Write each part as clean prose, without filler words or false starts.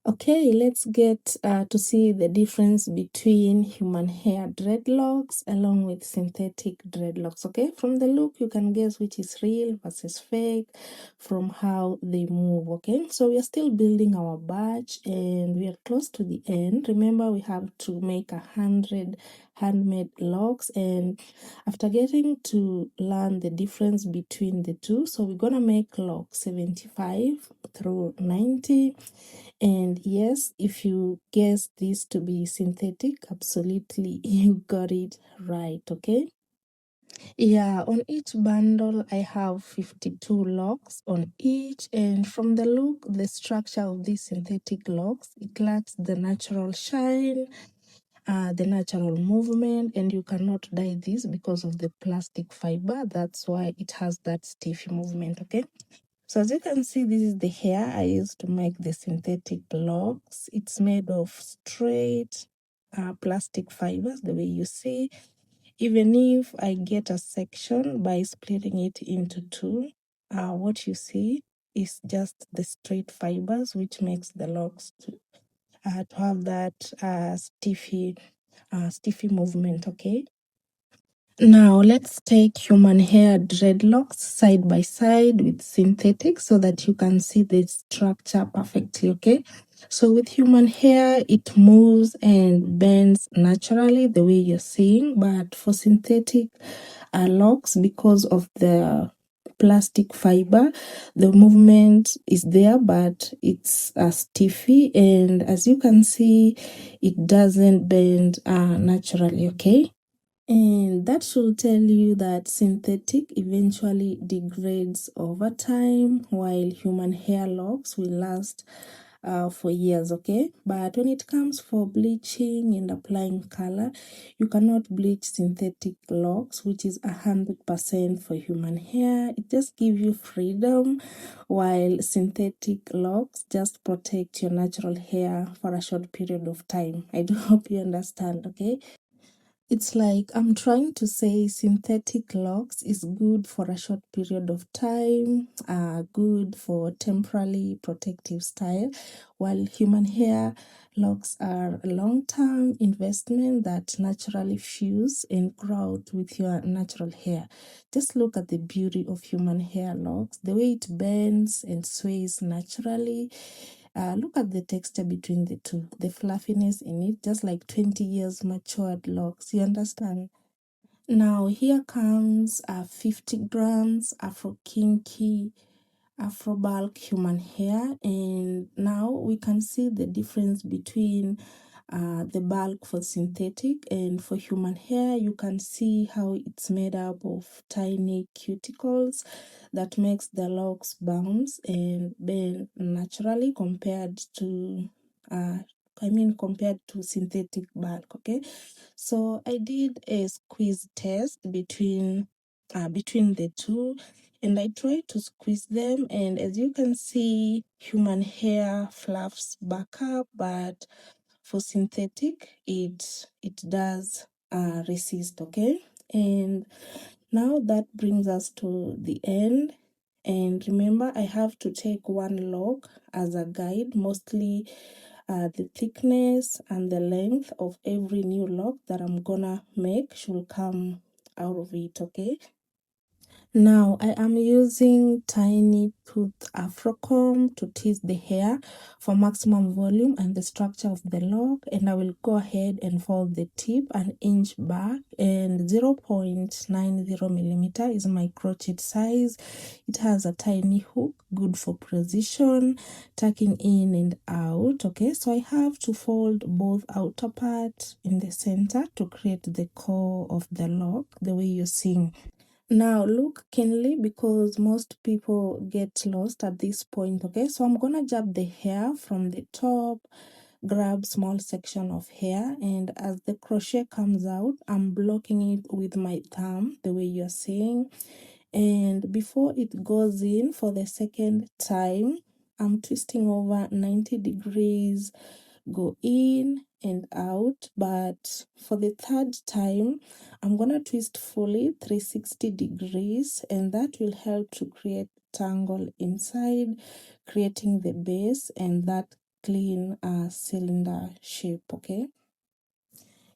Okay, let's get to see the difference between human hair dreadlocks along with synthetic dreadlocks. Okay, from the look, you can guess which is real versus fake from how they move. Okay, so we are still building our batch and we are close to the end. Remember, we have to make 100 handmade locks, and after getting to learn the difference between the two, so we're gonna make lock 75 through 90. And yes, if you guess this to be synthetic, absolutely you got it right. Okay, yeah, on each bundle I have 52 locks on each, and from the look, the structure of these synthetic locks, it lacks the natural shine, the natural movement, and you cannot dye this because of the plastic fiber. That's why it has that stiffy movement. Okay, so as you can see, this is the hair I used to make the synthetic locks. It's made of straight plastic fibers, the way you see. Even if I get a section by splitting it into two, what you see is just the straight fibers, which makes the locks to have that stiffy movement. Okay. Now let's take human hair dreadlocks side by side with synthetic so that you can see the structure perfectly. Okay, so with human hair it moves and bends naturally the way you're seeing, but for synthetic locks, because of the plastic fiber, the movement is there but it's stiffy, and as you can see, it doesn't bend naturally. Okay, and that should tell you that synthetic eventually degrades over time, while human hair locks will last for years. Okay, but when it comes for bleaching and applying color, you cannot bleach synthetic locks, which is 100% for human hair. It just gives you freedom, while synthetic locks just protect your natural hair for a short period of time. I do hope you understand. Okay, it's like I'm trying to say synthetic locks is good for a short period of time, good for temporarily protective style, while human hair locks are a long-term investment that naturally fuse and grow out with your natural hair. Just look at the beauty of human hair locks, the way it bends and sways naturally. Look at the texture between the two, the fluffiness in it, just like 20 years matured locks. You understand? Now, here comes 50 grams Afro Kinky Afro bulk human hair, and now we can see the difference between the bulk for synthetic and for human hair. You can see how it's made up of tiny cuticles that makes the locks bounce and bend naturally compared to compared to synthetic bulk. Okay, so I did a squeeze test between the two, and I tried to squeeze them, and as you can see, human hair fluffs back up, but for synthetic it does resist. Okay, and now that brings us to the end. And remember, I have to take one lock as a guide, mostly the thickness and the length of every new lock that I'm gonna make should come out of it. Okay, now I am using tiny tooth afro comb to tease the hair for maximum volume and the structure of the lock, and I will go ahead and fold the tip an inch back, and 0.90 millimeter is my crochet size. It has a tiny hook, good for precision, tucking in and out. Okay, so I have to fold both outer part in the center to create the core of the lock the way you're seeing. Now look keenly, because most people get lost at this point. Okay, so I'm gonna jab the hair from the top, grab small section of hair, and as the crochet comes out, I'm blocking it with my thumb the way you're seeing, and before it goes in for the second time, I'm twisting over 90 degrees, go in and out. But for the third time, I'm gonna twist fully 360 degrees, and that will help to create tangle inside, creating the base, and that clean cylinder shape. Okay,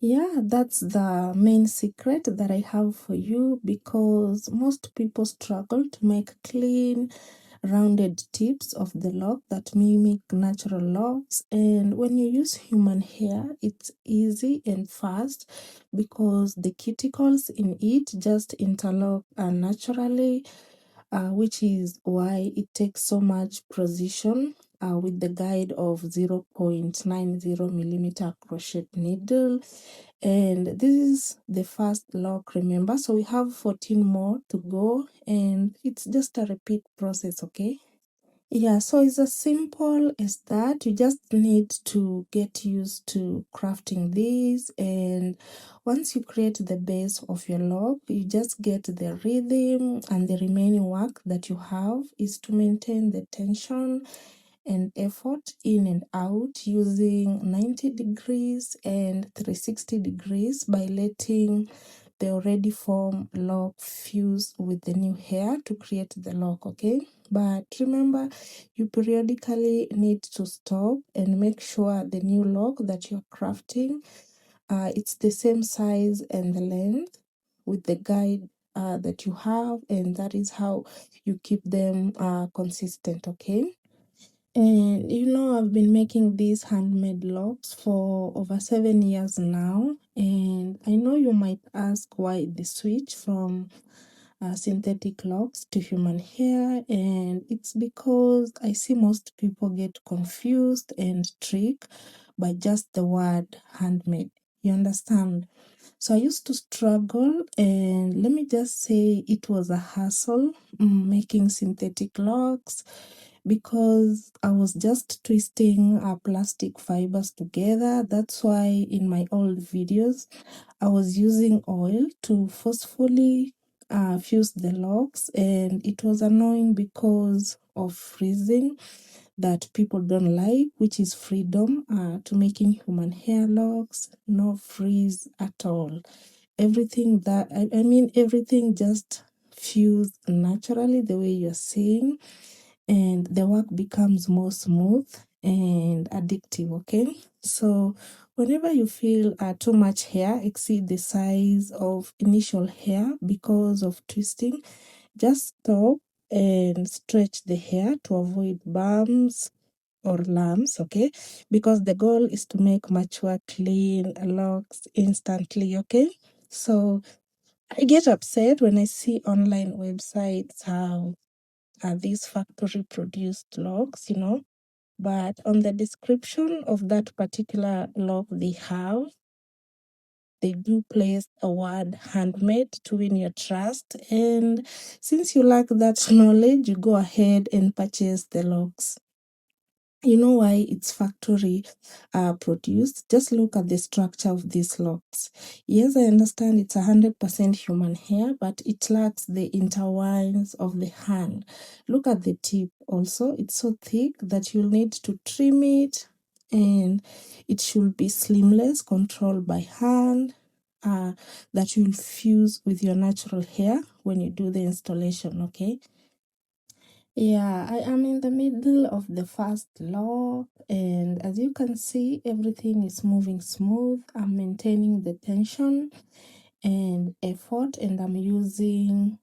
yeah, that's the main secret that I have for you, because most people struggle to make clean rounded tips of the lock that mimic natural locks. And when you use human hair, it's easy and fast because the cuticles in it just interlock naturally, which is why it takes so much precision with the guide of 0.90 millimeter crochet needle. And this is the first lock, remember, so we have 14 more to go, and it's just a repeat process. Okay, yeah, so it's as simple as that. You just need to get used to crafting this, and once you create the base of your lock, you just get the rhythm, and the remaining work that you have is to maintain the tension and effort in and out using 90 degrees and 360 degrees by letting the already formed lock fuse with the new hair to create the lock. Okay, but remember, you periodically need to stop and make sure the new lock that you're crafting, it's the same size and the length with the guide that you have, and that is how you keep them consistent. Okay, and I've been making these handmade locks for over 7 years now, and I know you might ask why the switch from synthetic locks to human hair, and it's because I see most people get confused and tricked by just the word handmade. You understand? So I used to struggle, and let me just say it was a hassle making synthetic locks, because I was just twisting plastic fibers together. That's why in my old videos, I was using oil to forcefully fuse the locks, and it was annoying because of freezing that people don't like, which is freedom to making human hair locks, no freeze at all. Everything that I mean, everything just fuse naturally the way you're saying, and the work becomes more smooth and addictive. Okay, so whenever you feel too much hair exceed the size of initial hair because of twisting, just stop and stretch the hair to avoid bumps or lumps. Okay, because the goal is to make mature clean locks instantly. Okay, so I get upset when I see online websites how these factory produced logs, but on the description of that particular log they do place a word handmade to win your trust. And since you lack that knowledge, you go ahead and purchase the logs. You know why it's factory produced? Just look at the structure of these locks. Yes, I understand it's 100% human hair, but it lacks the interwines of the hand. Look at the tip also. It's so thick that you'll need to trim it, and it should be slimless, controlled by hand, that will fuse with your natural hair when you do the installation. Okay, yeah, I am in the middle of the first lock, and as you can see, everything is moving smooth. I'm maintaining the tension and effort, and I'm using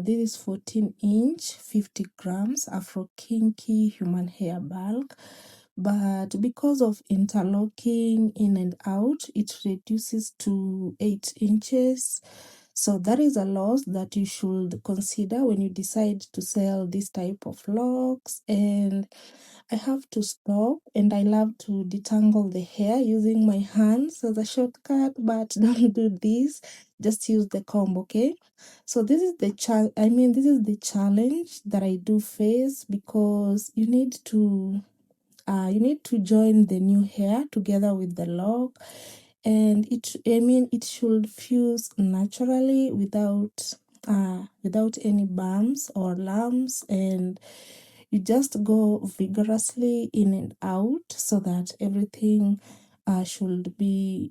this is 14-inch 50 grams Afro Kinky human hair bulk, but because of interlocking in and out, it reduces to 8 inches. So that is a loss that you should consider when you decide to sell this type of locks. And I have to stop, and I love to detangle the hair using my hands as a shortcut, but don't do this. Just use the comb. Okay, so this is the this is the challenge that I do face, because you need to join the new hair together with the lock, and it should fuse naturally without any bumps or lumps, and you just go vigorously in and out so that everything should be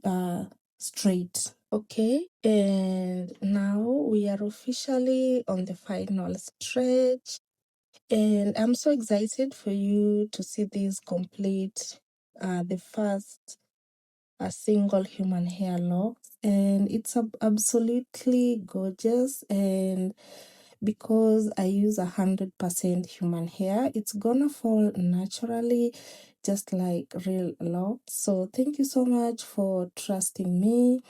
straight. Okay, and now we are officially on the final stretch, And I'm so excited for you to see this complete, the first a single human hair locks, and it's absolutely gorgeous. And because I use 100% human hair, it's gonna fall naturally just like real locks. So thank you so much for trusting me.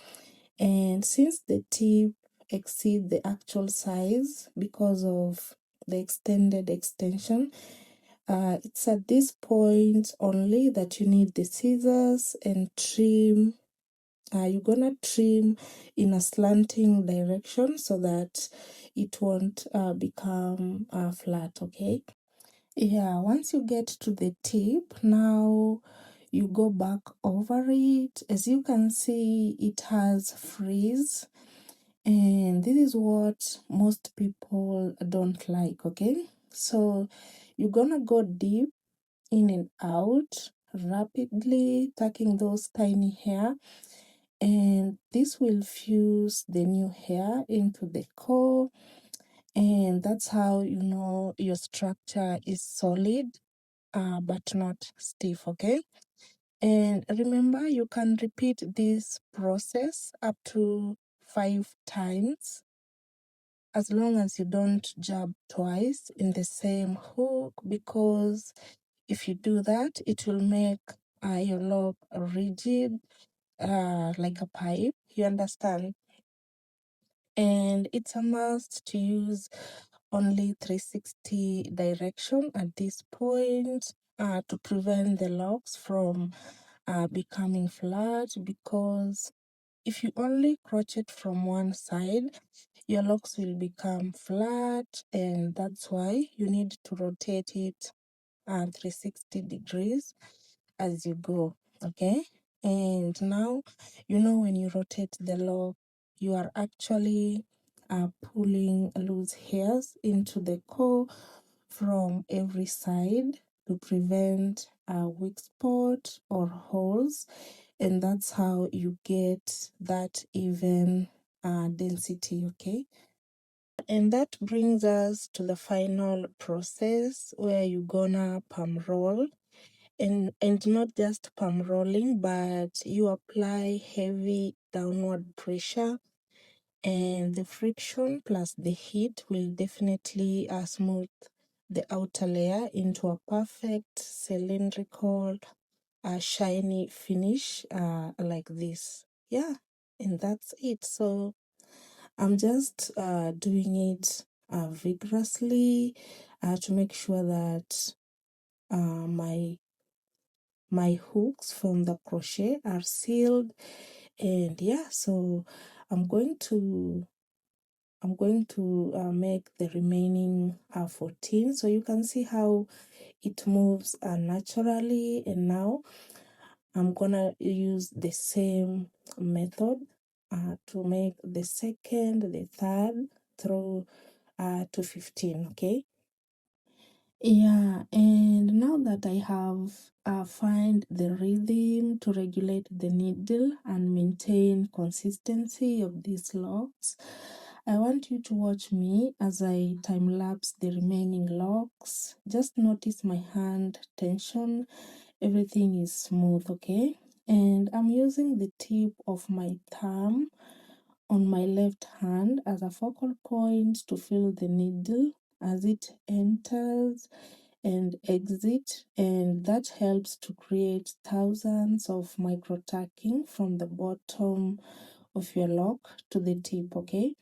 And since the tip exceed the actual size because of the extended extension, it's at this point only that you need the scissors and trim. You're gonna trim in a slanting direction so that it won't become flat, okay? Yeah, once you get to the tip, now you go back over it. As you can see, it has frizz, and this is what most people don't like, okay? So you're gonna go deep in and out rapidly, tucking those tiny hair, and this will fuse the new hair into the core, and that's how you know your structure is solid but not stiff, okay? And remember, you can repeat this process up to 5 times, as long as you don't jab twice in the same hook, because if you do that, it will make your lock rigid, like a pipe, you understand? And it's a must to use only 360 direction at this point to prevent the locks from becoming flat, because if you only crochet from one side, your locks will become flat, and that's why you need to rotate it 360 degrees as you go, okay? And now, you know, when you rotate the lock, you are actually pulling loose hairs into the core from every side to prevent a weak spot or holes, and that's how you get that even density, okay? And that brings us to the final process where you're gonna palm roll, and not just palm rolling, but you apply heavy downward pressure, and the friction plus the heat will definitely smooth the outer layer into a perfect cylindrical shiny finish like this. Yeah, and that's it. So I'm just doing it vigorously to make sure that my hooks from the crochet are sealed. And yeah, so I'm going to make the remaining 14, so you can see how it moves naturally. And now I'm gonna use the same method to make the second, the third through to 15, okay? Yeah, and now that I have find the rhythm to regulate the needle and maintain consistency of these locks, I want you to watch me as I time lapse the remaining locks. Just notice my hand tension. Everything is smooth, okay? And I'm using the tip of my thumb on my left hand as a focal point to feel the needle as it enters and exit, and that helps to create thousands of micro tacking from the bottom of your lock to the tip, okay?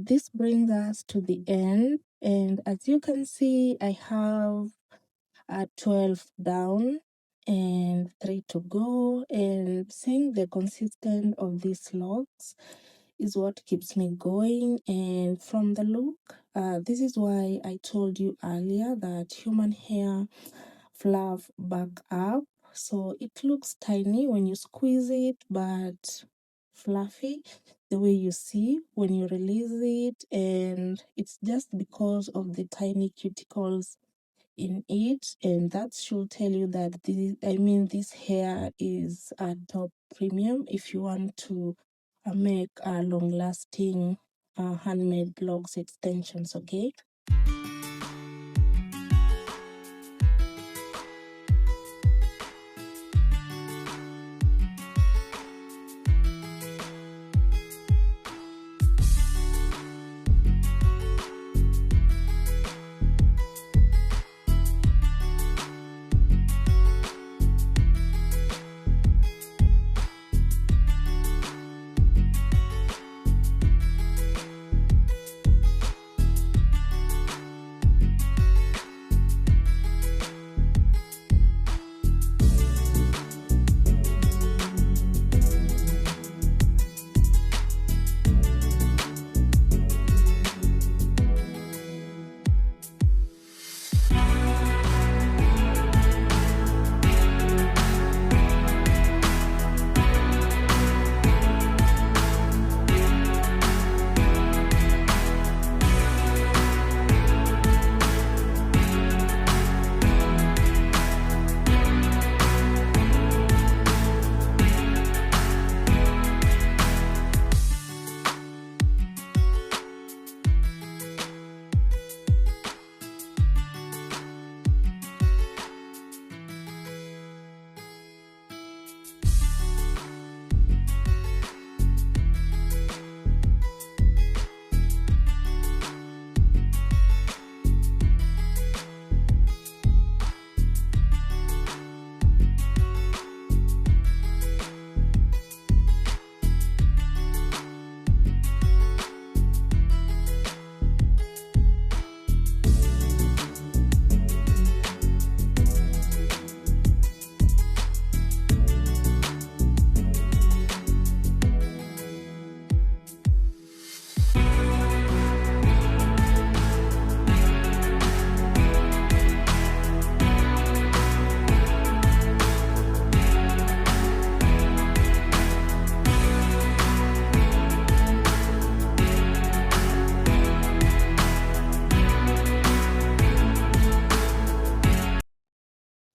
this brings us to the end, and as you can see, I have 12 down and 3 to go, and seeing the consistent of these locks is what keeps me going. And from the look, this is why I told you earlier that human hair fluff back up, so it looks tiny when you squeeze it, but fluffy the way you see when you release it, and it's just because of the tiny cuticles in it, and that should tell you that this hair is a top premium if you want to make a long-lasting handmade locks extensions. Okay.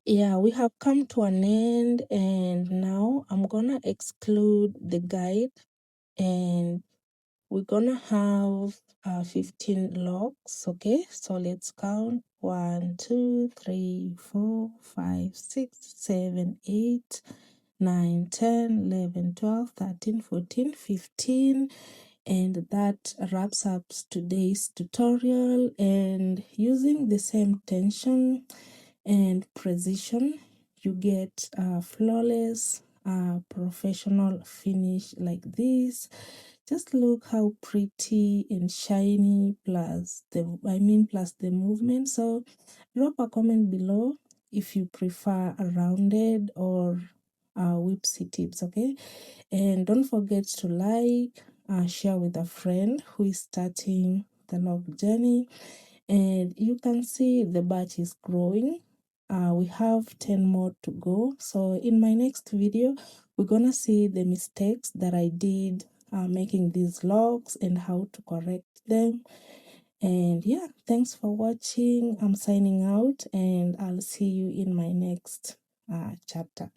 Yeah, we have come to an end, and now I'm gonna exclude the guide, and we're gonna have 15 locks. Okay, so let's count: 1, 2, 3, 4, 5, 6, 7, 8, 9, 10, 11, 12, 13, 14, 15. And that wraps up today's tutorial. And using the same tension and precision, you get a flawless professional finish like this. Just look how pretty and shiny, plus the movement. So drop a comment below if you prefer a rounded or whipsy tips. Okay, and don't forget to like, share with a friend who is starting the log journey. And you can see the batch is growing. We have 10 more to go. So in my next video, we're gonna see the mistakes that I did making these logs and how to correct them. And yeah, thanks for watching. I'm signing out, and I'll see you in my next chapter.